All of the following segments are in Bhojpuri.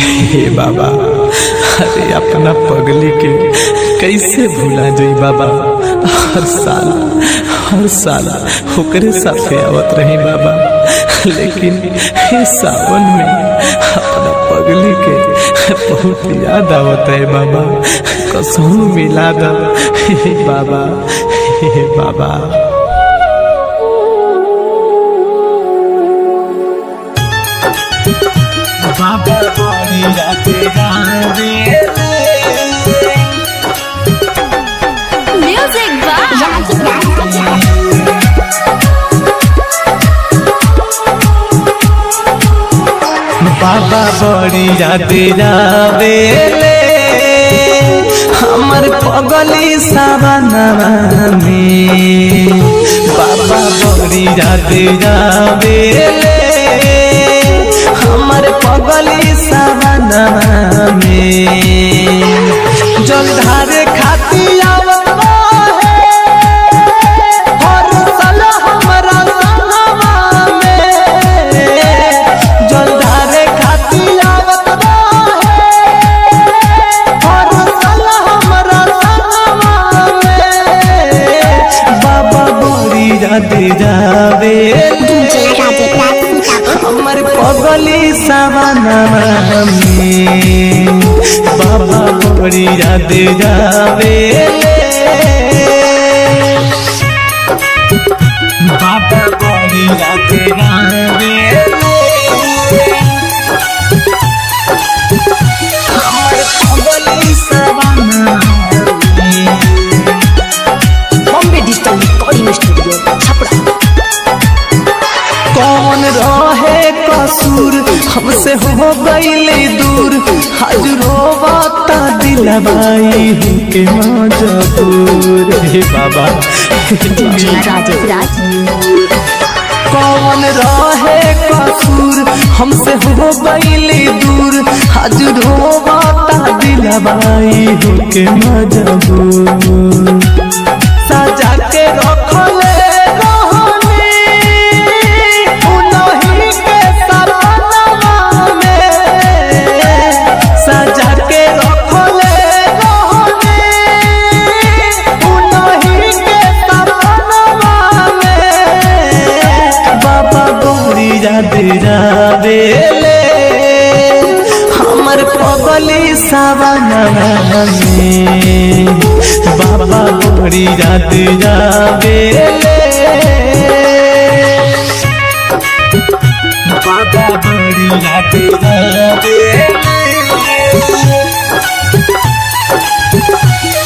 हे बाबा, अरे अपना पगली के कैसे भूला जाई बाबा। हर साल ओकरे साथे आवत रही बाबा, लेकिन हे सावन में अपना पगली के बहुत याद आवत है बाबा। कसम मिला दा हे बाबा, हे बाबा। बाबा बड़ी राते म्यूजिक बाबा बड़ी राते जावेले हमर पगली सावनवा में। बाबा बड़ी राते जावेले हमर पगली सावनवा में। जलधारे खाती आवत है हर साल हमरा संगवा में। जलधारे खाती आवत है हर साल हमरा संगवा में। बाबा बड़ी राते जावे हमर पगली सावनवा में। बाबा बड़ी याद जावे बाबा बड़ी याद जावे हमर पगली सावनवा में। Bombay digital recording studio Chhapra. कौन रहे कसूर हमसे हो गईले दूर। आज रोवाता दिलवाई के मजबूर। हे बाबा कौन रहे कसूर हमसे हो गईले दूर। आज रोवाता दिलवाई के मजबूर। सजा के रखले जावेले हमर पगली सावनवा में। बाबा बड़ी रात जावेले बाबा बड़ी रात जावेले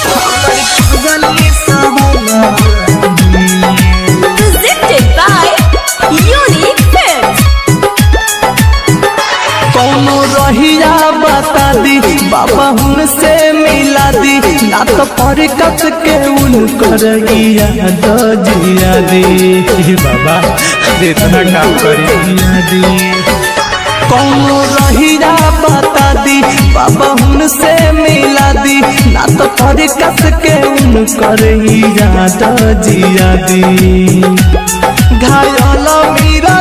हमर पगली सावनवा में। Presented by Unique Films। कौनो रहिया बता दी बाबा उनसे मिला दी। ना तो पर कस के उनकर याद जिया दी। बाबा इतना काम करिया दी। कौनो रहिया बता दी बाबा उनसे मिला दी। ना तो पर कस के उनकर याद जिया दी। घायल मीरा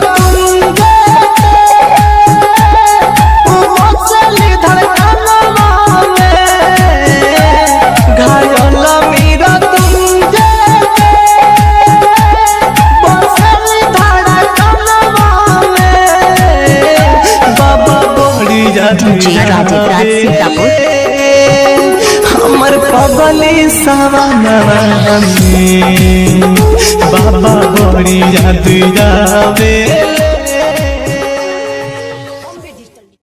हमर पगली सावनवा में। बाबा बड़ी याद जावे